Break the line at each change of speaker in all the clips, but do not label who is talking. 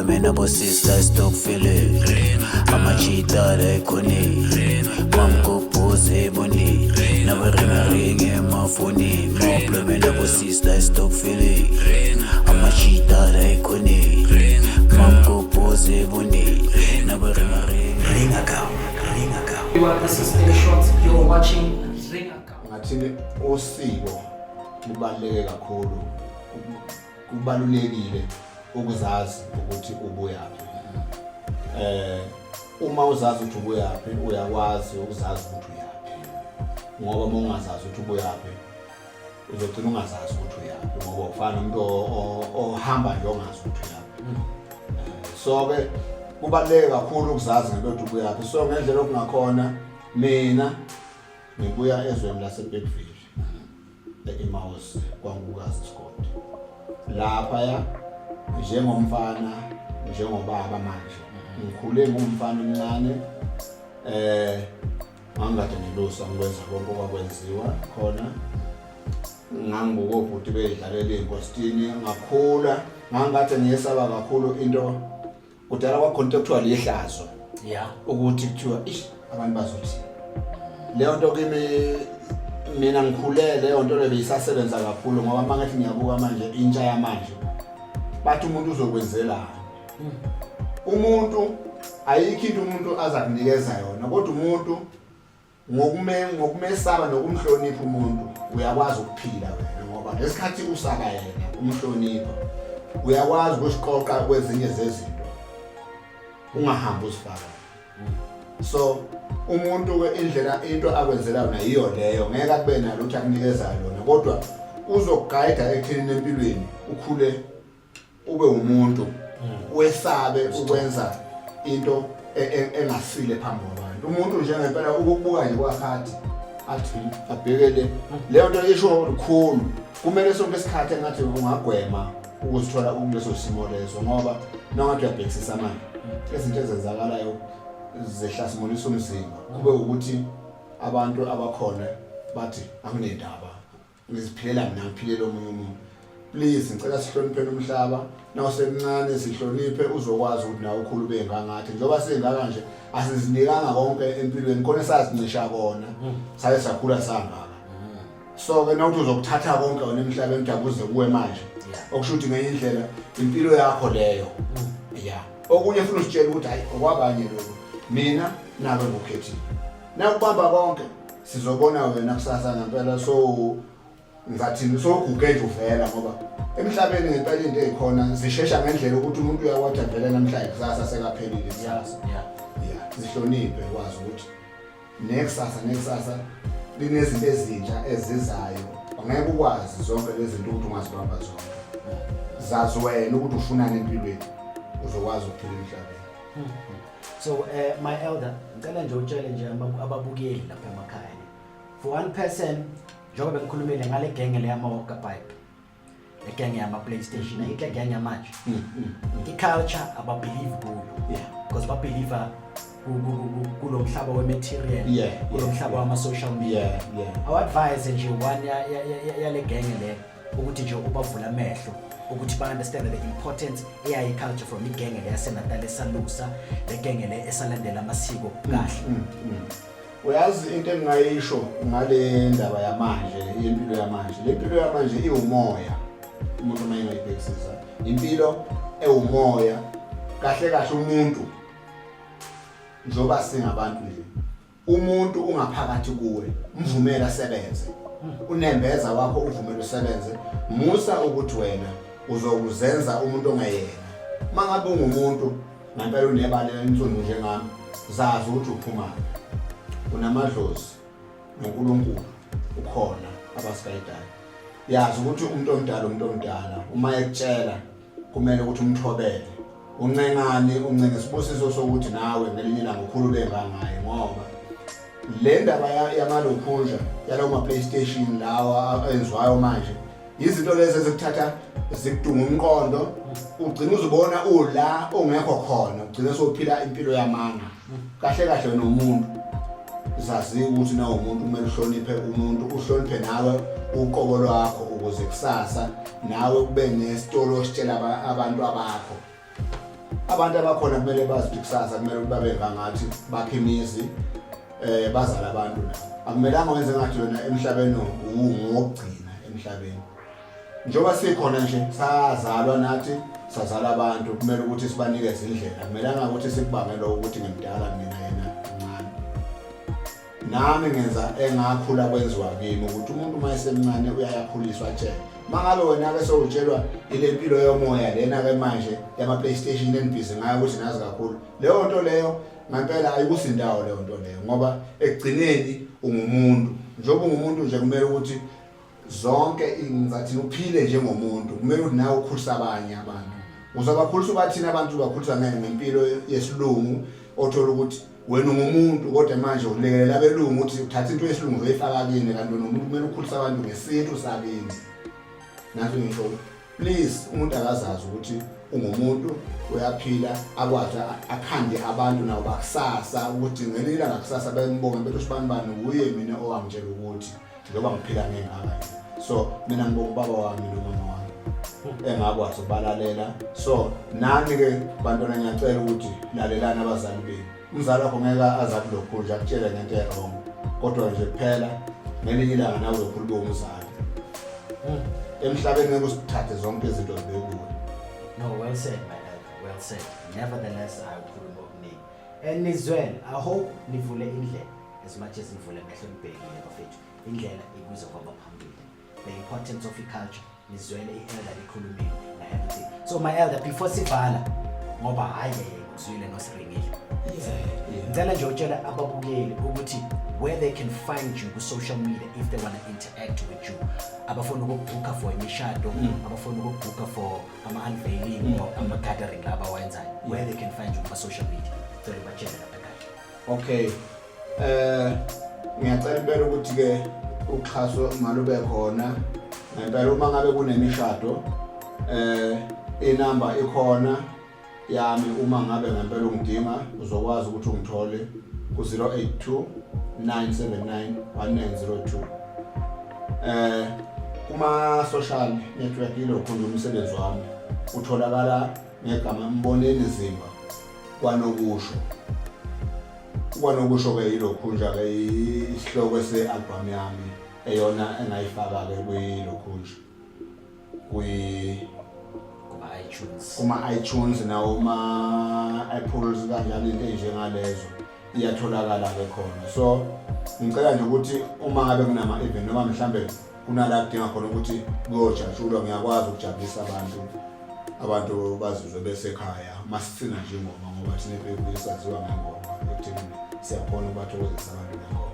Mina bo sister stock feeling ama cheetah de koni mam ko pose boni na ring emafoni mo mina bo sister stock feeling ama cheetah de koni mam ko pose boni na ring account.
This is in short, you're watching Ring Account.
Ngathini osiko libaluleke kakhulu, kubalulekile ukuzazi ukuthi ubuyaphi. Uma uzazi ukuthi ubuyaphi uyakwazi ukuzazi ukuthi uyaphi. Ngoba uma ungazazi ukuthi ubuyaphi uzogcina ungazazi ukuthi uyaphi ngoba ufana umuntu ohamba nje ongazi ukuthi uyaphi. So ke kubaluleke kakhulu ukuzazi ngento ubuyaphi. So ngendlela okungakhona mina ngibuya ezweni laseBergville eMaus kwaNgukazi Scott. Lapha njengomfana njengobaba manje ngikhule ngumfana omncane ngangade ngilusa ngikwenza konke okwakwenziwa khona ngangibuka obhuti bedlalela enkosini ngakhula ngangade ngiyesaba kakhulu into kudala kwaconceptual yehlazo ukuthi kuthiwa abantu bazothi leyo nto kimi mina ngikhule leyo nto lebisasebenza kakhulu ngoba mangathi ngiyabuka manje intsha yamanje bathi umuntu uzokwenzelana umuntu ayikho into umuntu azakunikeza yona kodwa umuntu ngokumesaba nokumhlonipha umuntu uyakwazi ukuphila wena ngoba ngesikhathi usaba yena umhlonipha uyakwazi ukusiqoqa kwezinye zezinto ungahambi usifaka. So umuntu ke indlela into akwenzela yona yiyo leyo ngeke kube nalo ukuthi akunikeza yona kodwa uzokuguide ekuthenini empilweni ukhule ube umuntu wesabe ukwenza into engasile phambi kwabantu. Umuntu nje ngempela ukubuka nje kwakhathi athi abhekele leyo nto isho likhulu kumele sonke isikhathi engathi ungagwema ukuzithola kuleso simo leso ngoba nangathi uyabhekisisa manje izinto ezenzakalayo zehlasimolisa umzimba kube ukuthi abantu abakhona bathi akunendaba ngiziphilela mina ngiphilela omunye umuntu. Please ngicela sihlonipheni umhlaba nawusemncane sihloniphe uzokwazi ukuthi nawe ukhulu bengangathi njoba singaka nje asizinikanga konke empilweni khona sazicisha kona sabe sakhula sangaka. So ke nawuthi uzokuthatha konke wena emhlabeni ujabuze kuwe manje okusho ukuthi ngenye indlela impilo yakho leyo okunye futhi usitshela ukuthi hayi okwabanye lokho mina nabe ngukhethi nakubamba konke sizobona wena kusasa ngempela. So ngathi soguge nje uvela ngoba emhlabeni ngempela into ezikhona zishesha ngendlela ukuthi umuntu uyakwathi avele namhlanje kusasa sekaphelile kusasa. Zihloniphe kwazi ukuthi nekusasa linezinto ezintsha ezizayo angeke ukwazi zonke lezi zinto ukuthi ungazibamba zonke. Zazi wena ukuthi ufunani empilweni uzokwazi ukuphila emhlabeni.
So my elder ngicela nje utshele nje ababukeli lapha emakhaya for one person njengoba bengikhulumile ngale genge le yama-Walker Pipe le genge yama-PlayStation ayikho le genge yamanje i-culture ababelieve kuyo because babelieve kulo mhlaba we-material kulo mhlaba wama-social media. Awu-advise nje one yale genge le ukuthi nje ubavula amehlo ukuthi ba-understand the importance eyayi-culture from igenge le yaseNatal esalusa le genge le esalandela amasiko kahle.
Uyazi into engingayisho ngale ndaba yamanje impilo yamanje le mpilo yamanje iwumoya umuntu mayengayibhekisisa impilo ewumoya kahle umuntu njoba singabantu nje umuntu ungaphakathi kuwe mvumela asebenze unembeza wakho uvumela usebenze musa ukuthi wena uzokuzenza umuntu ongayena mangabe ungumuntu ngempela unebaleka insonto njengami zazi ukuthi uphuma unamadlozi noNkulunkulu ukhona abasikayidayo. Yazi ukuthi umuntu omdala uma ekutshela kumele ukuthi umthobele uncengane uncenga isibusiso sokuthi nawe ngelinye ilanga ukhulu bengangaye ngoba le ndaba yamalokhunja yalawo ma-PlayStation lawa enziwayo manje izinto lezi ezikuthatha zikudunga umqondo ugcina uzibona ula ongekho khona ugcina sophila impilo yamanga kahle nomuntu zazi ukuthi na umuntu kumele uhloniphe umuntu, uhloniphe nawe uqobo lwakho ukuze kusasa nawe kube nesitolo ositshela abantu abakho. Abantu abakhona kumele bazi ukuthi kusasa kumele babe ngathi bakhe imizi bazala abantu nabo. Akumelanga wenze ngathi wena emhlabeni ungokugcina emhlabeni. Njoba sikhona nje sazalwa nathi sazala abantu kumele ukuthi sibanikeze indlela. Akumelanga ukuthi sikubangele ukuthi ngimdala mina yena mncane. Nami ngenza engakhula kwenziwa kimi ukuthi umuntu mayesemncane uyayakhuliswa tshela. Mangabe wena ke sowutshelwa ile mpilo yomoya lena ke manje yama PlayStation enibhizi ngayo ukuthi nazi kakhulu. Leyo nto leyo ngempela ayikusindawo leyo nto leyo ngoba ekugcineni ungumuntu. Njengoba ungumuntu nje kumele ukuthi zonke ingizathi uphile njengomuntu. Kumele ukuthi nawe ukhulisa abanye abantu. Uzabakhulisa bathina abantu bakhulisa ngempilo yesilungu othola ukuthi wena ungumuntu kodwa manje ulekelela abelungu ukuthi uthatha into yesilungu uyifaka kini kanti nomuntu kumele ukhulisa abantu ngesintu sakini. Nathi ngisho please umuntu akazazi ukuthi ungumuntu uyaphila akwazi akhande abantu nawo bakusasa ukuthi ngelila ngakusasa bayembonga bethu sibanibani uye mina owangitshela ukuthi ngoba ngiphila ngengaka. So mina ngibonga baba wami nomama wami engakwazi ukubalalela. So nani ke bantwana ngiyacela ukuthi lalelana abazali benu. Umzali wakho ngeke azathi lokho nje akutshela ngento ewrong kodwa nje kuphela ngelinye ilanga nawe uzokhuluma umzali. Emhlabeni ngeke usithathe zonke izinto zibekuwe.
No, well said, my elder, well said. Nevertheless, I will not name. And Nizwel, I hope nivule indlela as much as nivule mehlo nibhekile bafethu. Indlela ikuzokuba phambili. The importance of culture, Nizwel elder ikhulumile na everything. So my elder, before sivala ngoba hayi ukuzwile nosiringile. Ngicela nje utshela ababukeli ukuthi where they can find you on social media if they want to interact with you. Abafuna ukubhuka for imishado, abafuna ukubhuka for ama-unveiling or ama-gathering laba wenzayo. Where they can find you on social media. So batshele lapha ekhaya.
Okay. Ngiyacela impela ukuthi ke uxhaso malube khona. Ngempela uma ngabe kunemishado inamba ikhona yami uma ngabe ngempela ungidinga uzokwazi ukuthi ungithole ku 082 979 1902. Kuma social network ilokhulu umsebenzi wami utholakala ngegama Mboneni Zimba kwanokusho. Kwanokusho ke ilokhulu nje ke isihloko sealbum yami eyona engayifaka ke kuyilokhulu kuma iTunes nawo ma Apples kanjalo into enjengalezo iyatholakala ke khona. So ngicela nje ukuthi uma ngabe kunama event noma mhlambe kunala kudinga khona ukuthi kuyojatshulwa ngiyakwazi ukujabulisa abantu bazizwe besekhaya masithina nje ngoma ngoba thina ePeku saziwa ngengoma ekuthini siyakhona ukubathokozisa abantu ngengoma.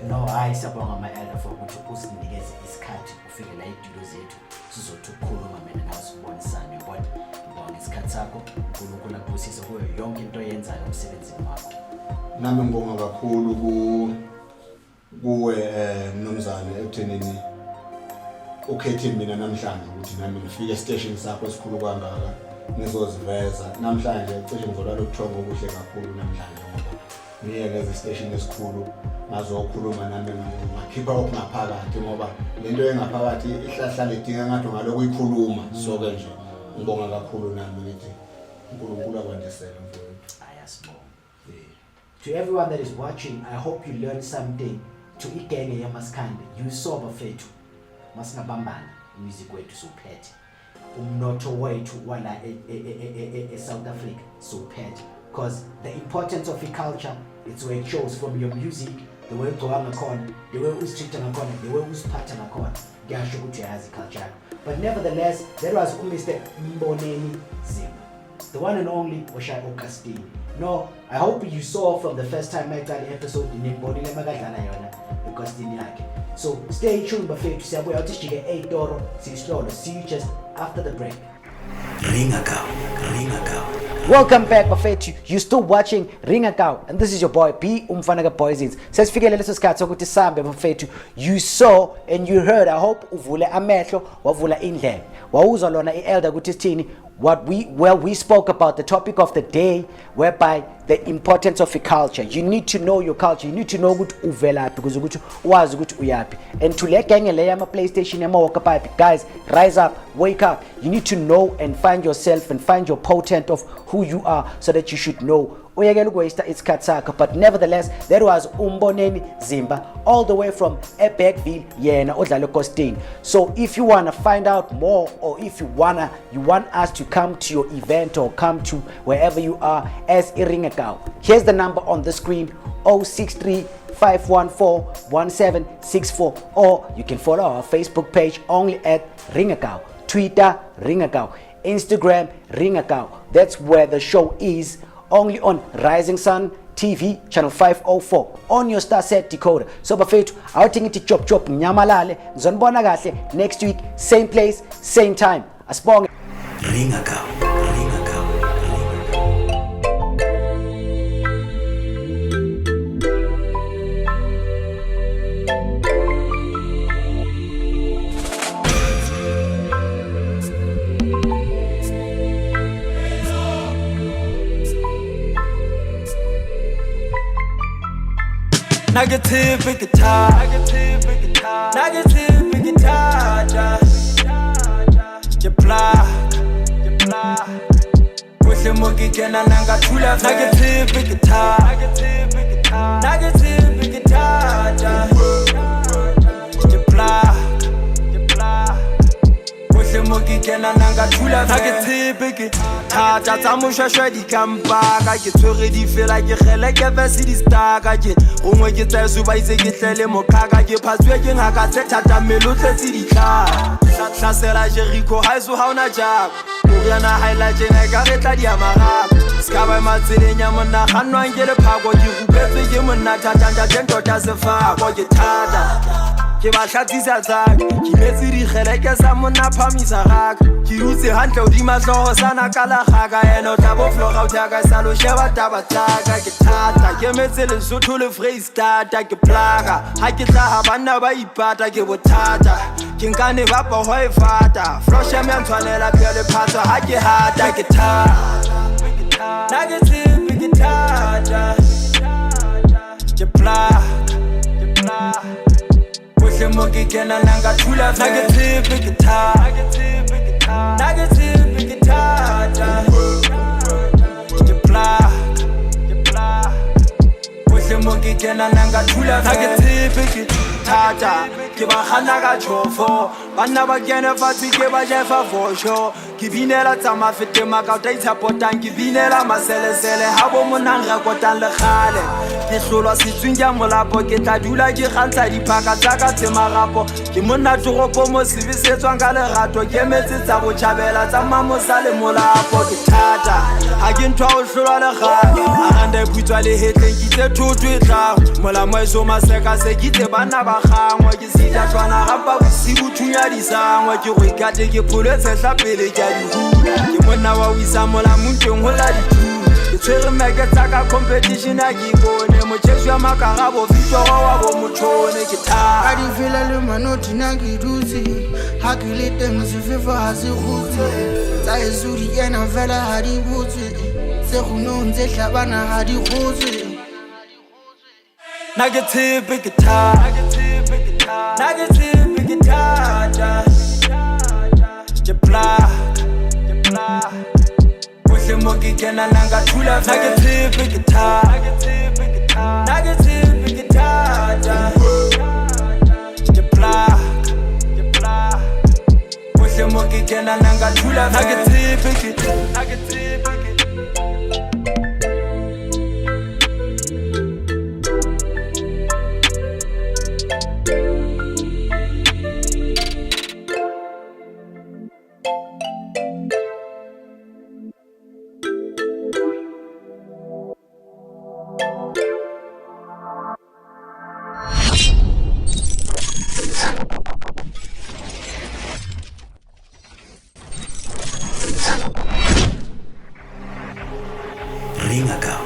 No, hayi siyabonga ama-elder for ukuthi usinikeze isikhathi ufike la idulo zethu sizothi ukukhuluma mina nawe sibonisane but ngibonga isikhathi sakho uNkulunkulu akubusise kuyo yonke into oyenzayo emsebenzini wakho.
Nami ngibonga kakhulu kuwe mnumzane ekuthenini ukhethe mina namhlanje ukuthi nami ngifike estation sakho esikhulu kangaka ngizoziveza namhlanje cishe ngizolala ukuthonga okuhle kakhulu namhlanje ngoba ngiye lezi station esikhulu ngazokhuluma nami ngakhipha okungaphakathi ngoba lento engaphakathi ihlahla ledinga ngathi ngaloko uyikhuluma. So ke nje ngibonga kakhulu nami ngithi uNkulunkulu akwandisele mfowethu.
Ayasibonga. To everyone that is watching, I hope you learned something. To igenge yamaskande you saw bafethu masingabambana music wethu suphethe umnotho wethu wala eSouth Africa suphethe because the importance of culture it's where it shows from your music, the way ugcoka ngakhona, the way usitreat ngakhona, the way usiphatha ngakhona kuyasho ukuthi uyazi culture. But nevertheless that was Mr. Mboneni Zimba, the one and only Oshai Augustine. No, I hope you saw from the first time I got the episode nimbonile makadlala yona Augustine yakhe. So stay tuned bafethu siyabuya uthi sijike 8 toro sihlolo. See you just after the break.
Ringa Cow.
Welcome back bafethu. You still watching Ringa Cow and this is your boy P Umfana Poisons. Sesifikele leso sikhathi sokuthi sambe bafethu. You saw and you heard. I hope uvule amehlo wavula indlebe. Wawuzwa lona ielder ukuthi sithini we spoke about the topic of the day, whereby the importance of a culture. You need to know your culture. You need to know ukuthi uvelaphi because ukuthi wazi ukuthi uyaphi. And to le gang le yama PlayStation yama Walker Pipe, guys, rise up, wake up. You need to know and find yourself and find your potent of who you are, so that you should know. It's Katsaka, but nevertheless, there was Umboneni Zimba, all the way from Ebergville, Yena, Odlalo Costain. So if you want to find out more, or if you want us to come to your event or come to wherever you are as Iringakau, here's the number on the screen: 063-514-1764, or you can follow our Facebook page only at Ringakau, Twitter Ringakau, Instagram Ringakau. That's where the show is, only on Rising Sun TV channel 504 on your Star Set decoder. So bafethu awuthingithi chop nyamalale, ngizonibona kahle next week, same place, same time. Asibonge.
Ringakau.
Negative guitar, je plak, kuhle mokikena nanga thula. Negative guitar, je plak, kuhle mokikena nanga thula. Negative guitar, tsa moshashwe di kampaka, ke tshwere di fela ke khele ke vese di staka ke. Gongwe ke tsa suba itse ke tlele mokhaka, ke phatswe ke ngaka tse thata melo tletse di tla. Hlasela Jericho ha iso ha ona jab. Oriana haila jena ka re tla di amara. Ska ba matseleng ya monna ganwang ke le phako, ke rupetswe ke monna thata tento ta sefa go ke thata. Ke ba hlatsisa tsaka, ke metsi di khele ke sa monna phamisa gaka. Ke utse hantle o di matlogo sana ka la gaga, eno tla bo floga o tla ka salo sheba taba tsaka. Ke thata ke metse le Sotho le Freistata, ke plaga ha ke tla ha bana ba ipata ke bothata. Ke nkane ba pa ho e fata, flush ya mentwanela pele phatsa ha ke hata. Ke thata negative guitar, je plaga kuhle mokikena nanga thula. Negative guitar, je plaga kuhle mokikena nanga thula. Negative guitar, ke ba gana ka tshofo, bana ba kene fatshe ke ba jefa vosho. Ke binela tsa mafete makauta itshapotang, ke binela maselesele ha bo monang rekotang le khale. Ke hlolwa setswingya molapo, ke tla dula ke kgantsha diphaka tsa ka tse marapo. Ke monna toropo mo sebisetswang ka lerato, ke metse tsa botjhabela tsa mamosa le molapo. Ke thata ha ke ntwa o hlolwa le gae, a randa iputswa le hetleng ke tse thotho e tlang. Molamo e so maseka se ke tse bana ba gangwe, ke sita tshwana gapa bosibu thunya disangwe. Ke go ikate ke pholo tshehla pele ke ke monna wa wisa molamo nteng ho la dithunya. Ke tshwere meke tsaka competition a ke bone, motjhesu ya makarabo fitwa wa bo motshone. Ke thata
a di fela le manoti na ke dutse, ha ke le teng sefefa ha se gutse. Tsa Yesu di ena fela ha di butse, se gonong tse hlabana ha di gutse.
Negative guitar, je plaga kuhle mokikena nanga thula. Negative guitar, je plaga kuhle mokikena nanga thula. Negative
Ringakau.